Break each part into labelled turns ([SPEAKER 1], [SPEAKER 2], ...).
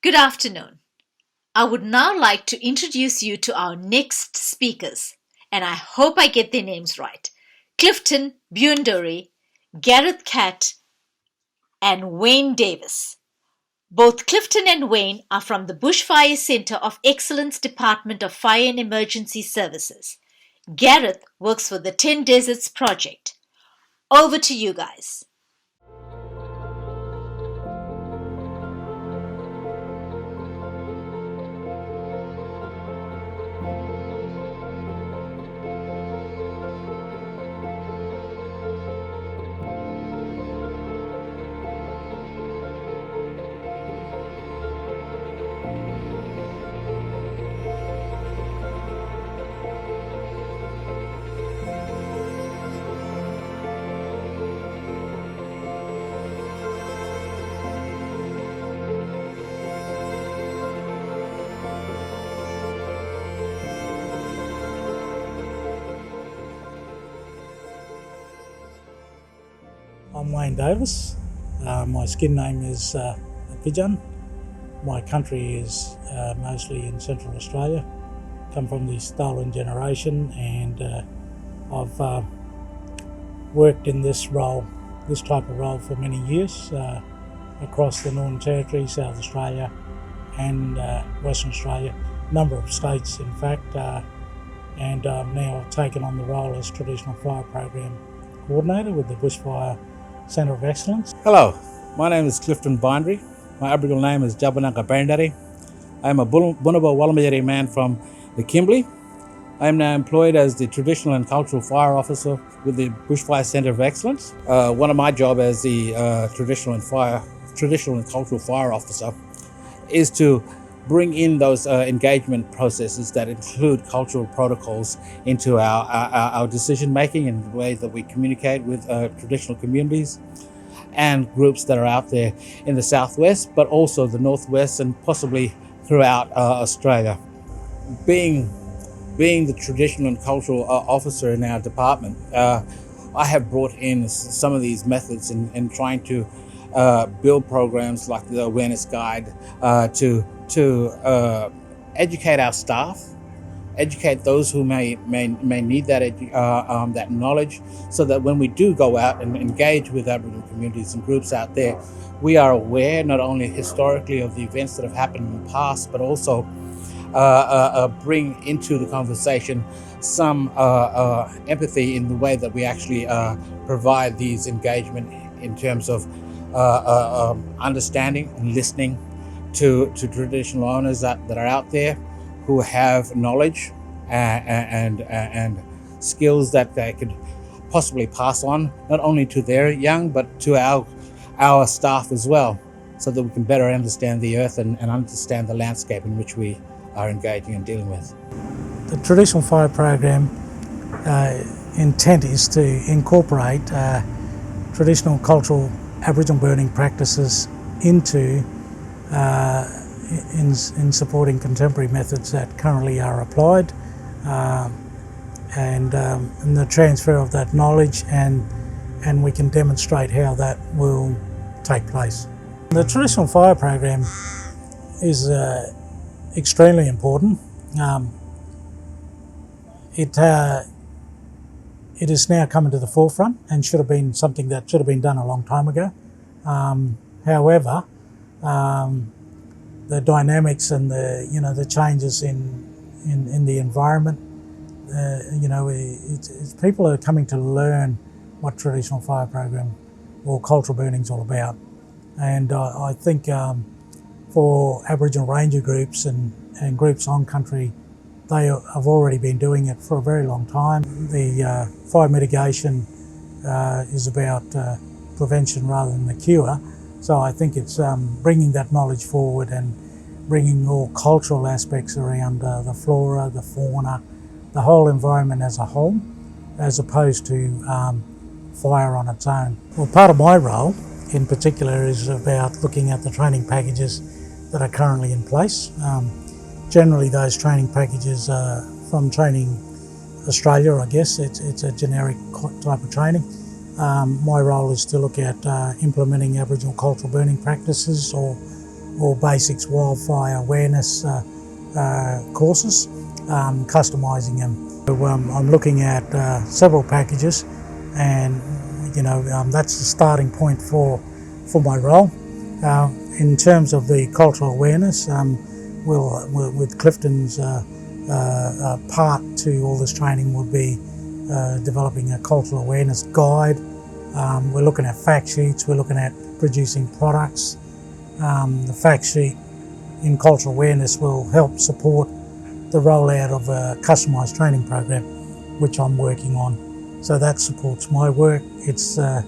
[SPEAKER 1] Good afternoon. I would now like to introduce you to our next speakers, and I hope I get their names right. CliftonBiendurry, Gareth Catt, and Wayne Davis. Both Clifton and Wayne are from the Bushfire Center of Excellence Department of Fire and Emergency Services. Gareth works for the 10 Deserts Project. Over to you guys.
[SPEAKER 2] I'm Wayne Davis. My skin name is Pijan. My country is mostly in Central Australia. Come from the stolen generation, and I've worked in this type of role for many years across the Northern Territory, South Australia and Western Australia, a number of states in fact, and now I've taken on the role as Traditional Fire Program Coordinator with the Bushfire Centre of Excellence.
[SPEAKER 3] Hello, my name is CliftonBiendurry. My Aboriginal name is Day2. I am a Bunuba Wallumbirri man from the Kimberley. I am now employed as the Traditional and Cultural Fire Officer with the Bushfire Centre of Excellence. One of my job as the Traditional and Cultural Fire Officer is to bring in those engagement processes that include cultural protocols into our decision making and the way that we communicate with traditional communities and groups that are out there in the southwest, but also the northwest and possibly throughout Australia. Being the traditional and cultural officer in our department, I have brought in some of these methods in trying to build programs like the awareness guide to educate our staff, educate those who may need that knowledge, so that when we do go out and engage with Aboriginal communities and groups out there, we are aware not only historically of the events that have happened in the past, but also bring into the conversation some empathy in the way that we actually provide these engagement in terms of understanding and listening to traditional owners that are out there who have knowledge and skills that they could possibly pass on not only to their young but to our staff as well, so that we can better understand the earth and understand the landscape in which we are engaging and dealing with.
[SPEAKER 2] The Traditional Fire Program intent is to incorporate traditional cultural Aboriginal burning practices into in supporting contemporary methods that currently are applied, and the transfer of that knowledge, and we can demonstrate how that will take place. The Traditional Fire Program is extremely important. It is now coming to the forefront and should have been something that should have been done a long time ago. However, the dynamics and the changes in the environment, people are coming to learn what Traditional Fire Program or cultural burning is all about, and I think for Aboriginal Ranger groups and groups on country, they have already been doing it for a very long time. The fire mitigation is about prevention rather than the cure. So I think it's bringing that knowledge forward and bringing more cultural aspects around the flora, the fauna, the whole environment as a whole, as opposed to fire on its own. Well, part of my role in particular is about looking at the training packages that are currently in place. Generally those training packages are from Training Australia, I guess. It's a generic type of training. My role is to look at implementing Aboriginal cultural burning practices or or basics wildfire awareness courses, customising them. So, I'm looking at several packages, and that's the starting point for my role. In terms of the cultural awareness, we'll with Clifton's part to all this training would be developing a cultural awareness guide. We're looking at fact sheets, we're looking at producing products. The fact sheet in cultural awareness will help support the rollout of a customised training program, which I'm working on. So that supports my work. It's a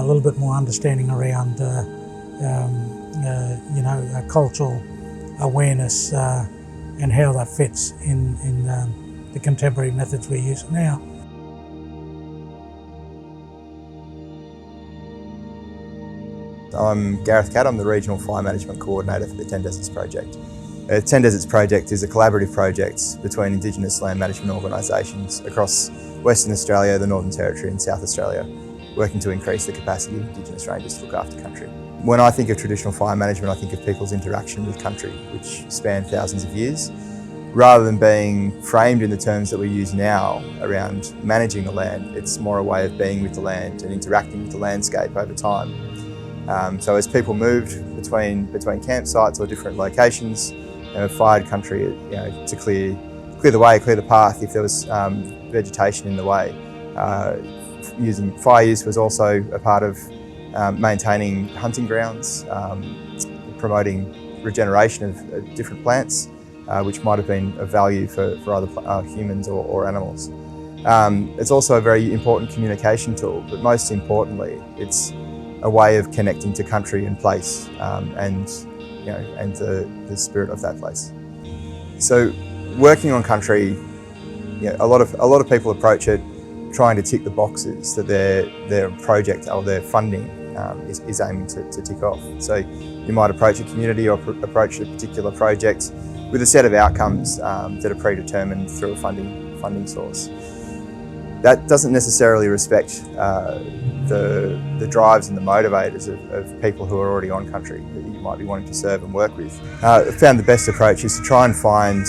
[SPEAKER 2] little bit more understanding around cultural awareness and how that fits in the contemporary methods we use now.
[SPEAKER 4] I'm Gareth Catt, I'm the Regional Fire Management Coordinator for the 10 Deserts Project. The 10 Deserts Project is a collaborative project between Indigenous land management organisations across Western Australia, the Northern Territory and South Australia, working to increase the capacity of Indigenous rangers to look after country. When I think of traditional fire management, I think of people's interaction with country, which span thousands of years. Rather than being framed in the terms that we use now around managing the land, it's more a way of being with the land and interacting with the landscape over time. So as people moved between campsites or different locations, fired country, to clear the way, clear the path if there was vegetation in the way. Using fire use was also a part of maintaining hunting grounds, promoting regeneration of different plants, which might have been of value for other humans or animals. It's also a very important communication tool, but most importantly, it's a way of connecting to country and place, and the spirit of that place. So, working on country, a lot of people approach it trying to tick the boxes that their project or their funding is aiming to tick off. So, you might approach a community or approach a particular project with a set of outcomes that are predetermined through a funding source. That doesn't necessarily respect the drives and the motivators of people who are already on country that you might be wanting to serve and work with. I found the best approach is to try and find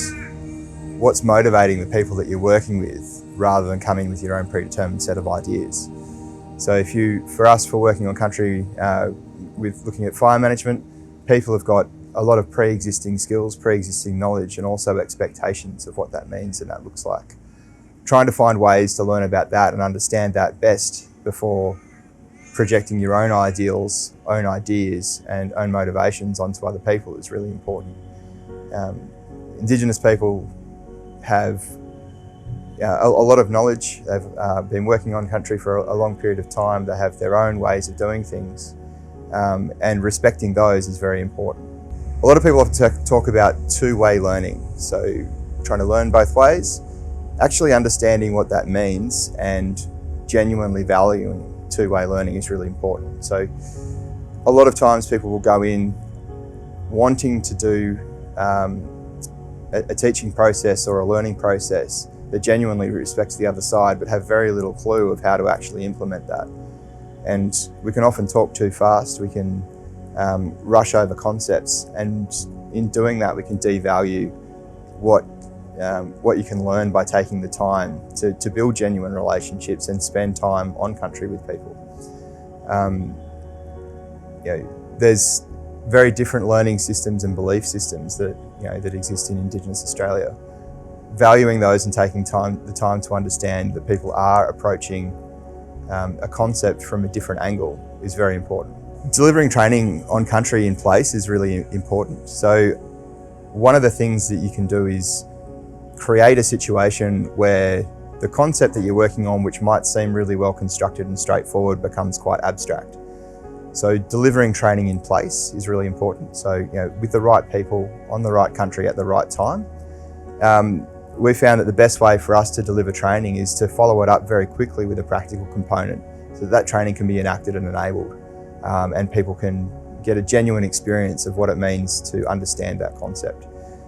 [SPEAKER 4] what's motivating the people that you're working with rather than coming with your own predetermined set of ideas. So for working on country with looking at fire management, people have got a lot of pre-existing skills, pre-existing knowledge, and also expectations of what that means and that looks like. Trying to find ways to learn about that and understand that best before projecting your own ideals, own ideas and own motivations onto other people is really important. Indigenous people have a lot of knowledge. They've been working on country for a long period of time. They have their own ways of doing things, and respecting those is very important. A lot of people often talk about two-way learning, so trying to learn both ways, actually understanding what that means and genuinely valuing two-way learning is really important. So a lot of times people will go in wanting to do a teaching process or a learning process that genuinely respects the other side but have very little clue of how to actually implement that. And we can often talk too fast, we can rush over concepts, and in doing that we can devalue what you can learn by taking the time to build genuine relationships and spend time on country with people. There's very different learning systems and belief systems that exist in Indigenous Australia. Valuing those and taking the time to understand that people are approaching a concept from a different angle is very important. Delivering training on country in place is really important. So one of the things that you can do is create a situation where the concept that you're working on, which might seem really well constructed and straightforward, becomes quite abstract. So delivering training in place is really important. So with the right people on the right country at the right time. We found that the best way for us to deliver training is to follow it up very quickly with a practical component so that training can be enacted and enabled, and people can get a genuine experience of what it means to understand that concept.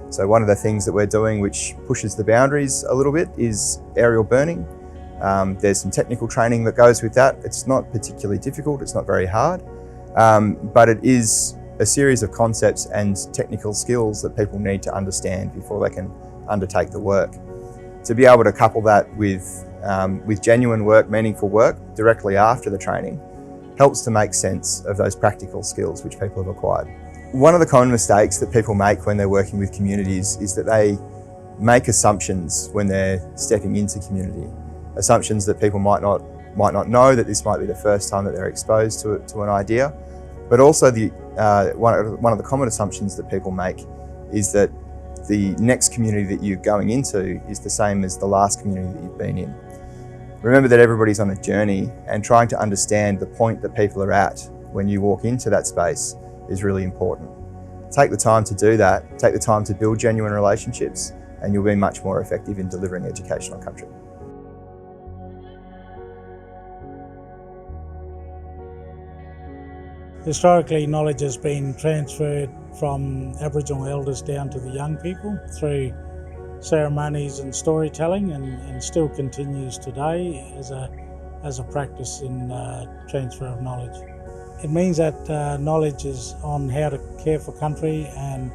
[SPEAKER 4] So one of the things that we're doing which pushes the boundaries a little bit is aerial burning. There's some technical training that goes with that. It's not particularly difficult, it's not very hard, but it is a series of concepts and technical skills that people need to understand before they can undertake the work. To be able to couple that with genuine work, meaningful work, directly after the training, helps to make sense of those practical skills which people have acquired. One of the common mistakes that people make when they're working with communities is that they make assumptions when they're stepping into community. Assumptions that people might not know that this might be the first time that they're exposed to an idea, but also one of the common assumptions that people make is that the next community that you're going into is the same as the last community that you've been in. Remember that everybody's on a journey, and trying to understand the point that people are at when you walk into that space is really important. Take the time to do that, take the time to build genuine relationships, and you'll be much more effective in delivering education on country.
[SPEAKER 2] Historically, knowledge has been transferred from Aboriginal elders down to the young people through ceremonies and storytelling, and still continues today as a practice in transfer of knowledge. It means that knowledge is on how to care for country and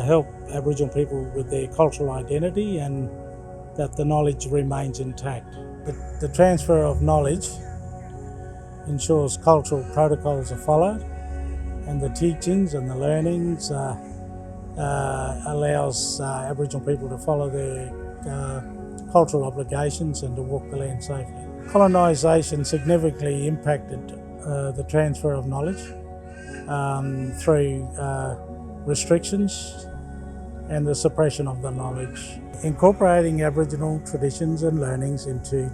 [SPEAKER 2] help Aboriginal people with their cultural identity, and that the knowledge remains intact. The transfer of knowledge ensures cultural protocols are followed, and the teachings and the learnings allows Aboriginal people to follow their cultural obligations and to walk the land safely. Colonisation significantly impacted the transfer of knowledge through restrictions and the suppression of the knowledge. Incorporating Aboriginal traditions and learnings into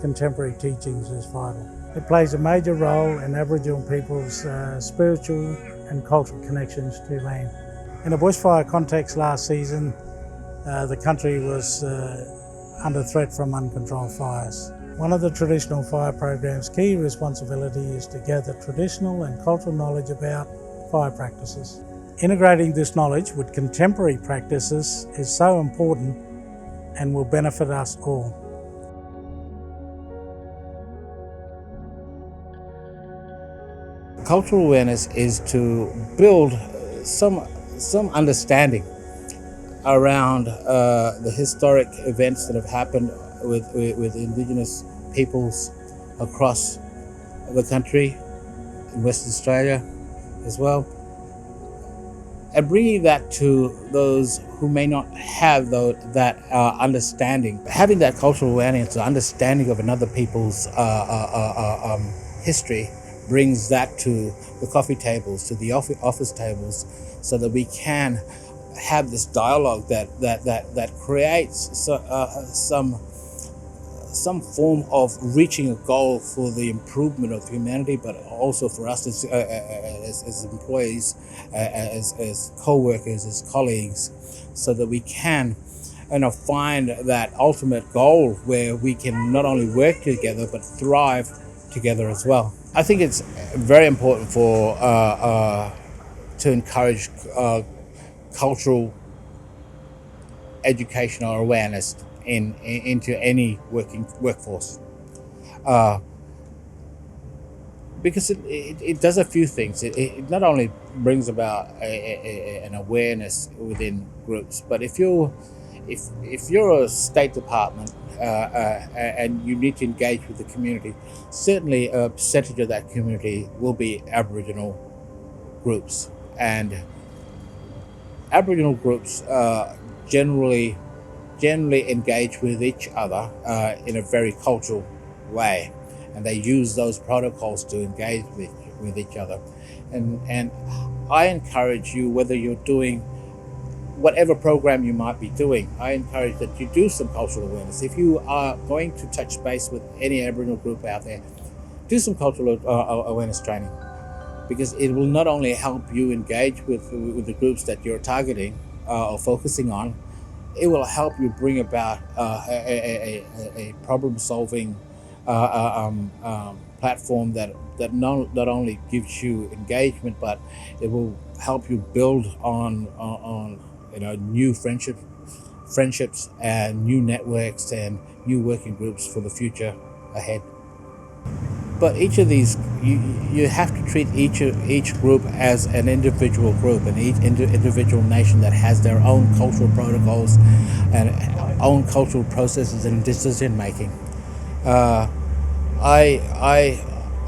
[SPEAKER 2] contemporary teachings is vital. It plays a major role in Aboriginal people's spiritual and cultural connections to land. In a bushfire context last season, the country was under threat from uncontrolled fires. One of the traditional fire program's key responsibility is to gather traditional and cultural knowledge about fire practices. Integrating this knowledge with contemporary practices is so important and will benefit us all.
[SPEAKER 3] Cultural awareness is to build some understanding around the historic events that have happened with Indigenous peoples across the country, in Western Australia as well, and bringing that to those who may not have that understanding. Having that cultural awareness, the understanding of another people's history, brings that to the coffee tables, to the office tables, so that we can have this dialogue that creates some form of reaching a goal for the improvement of humanity, but also for us as employees, as co-workers, as colleagues, so that we can find that ultimate goal where we can not only work together but thrive together as well. I think it's very important to encourage cultural education or awareness into any workforce, because it does a few things. It not only brings about an awareness within groups, but if you're a state department and you need to engage with the community, certainly a percentage of that community will be Aboriginal groups, and Aboriginal groups generally engage with each other in a very cultural way, and they use those protocols to engage with each other. And I encourage you, whether you're doing whatever program you might be doing, I encourage that you do some cultural awareness. If you are going to touch base with any Aboriginal group out there, do some cultural awareness training, because it will not only help you engage with the groups that you're targeting or focusing on, it will help you bring about a problem-solving platform that not only gives you engagement, but it will help you build on new friendships and new networks and new working groups for the future ahead. But each of these, you have to treat each group as an individual group, and each individual nation that has their own cultural protocols and own cultural processes and decision making.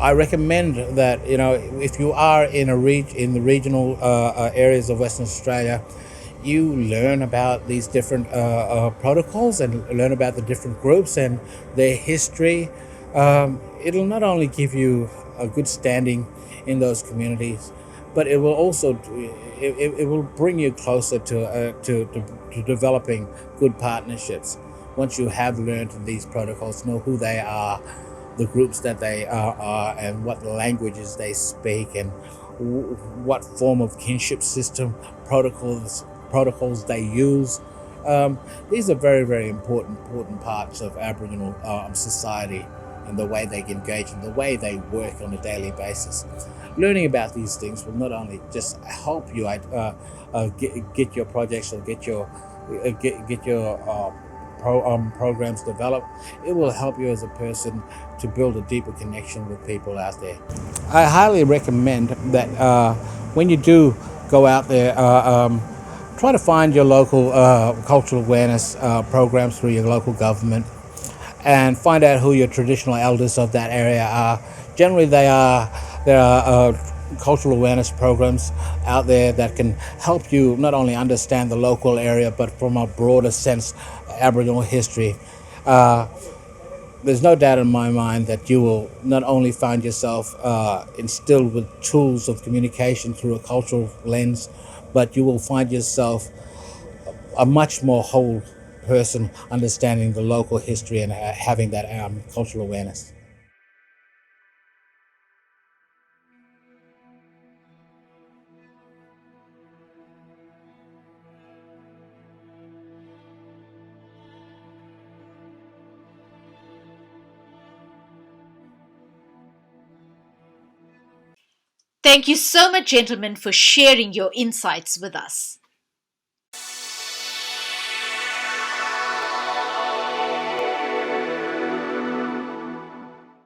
[SPEAKER 3] I recommend that, if you are in in the regional areas of Western Australia, you learn about these different protocols and learn about the different groups and their history. It'll not only give you a good standing in those communities, but it will also it will bring you closer to developing good partnerships. Once you have learned these protocols, know who they are, the groups that they are, and what languages they speak, and what form of kinship system protocols they use. These are very, very important parts of Aboriginal society, and the way they engage and the way they work on a daily basis. Learning about these things will not only just help you get your projects or get your programs developed, it will help you as a person to build a deeper connection with people out there. I highly recommend that when you do go out there, try to find your local cultural awareness programs through your local government, and find out who your traditional elders of that area are. Generally, there are cultural awareness programs out there that can help you not only understand the local area, but from a broader sense, Aboriginal history. There's no doubt in my mind that you will not only find yourself instilled with tools of communication through a cultural lens, but you will find yourself a much more whole person, understanding the local history and having that cultural awareness.
[SPEAKER 1] Thank you so much, gentlemen, for sharing your insights with us.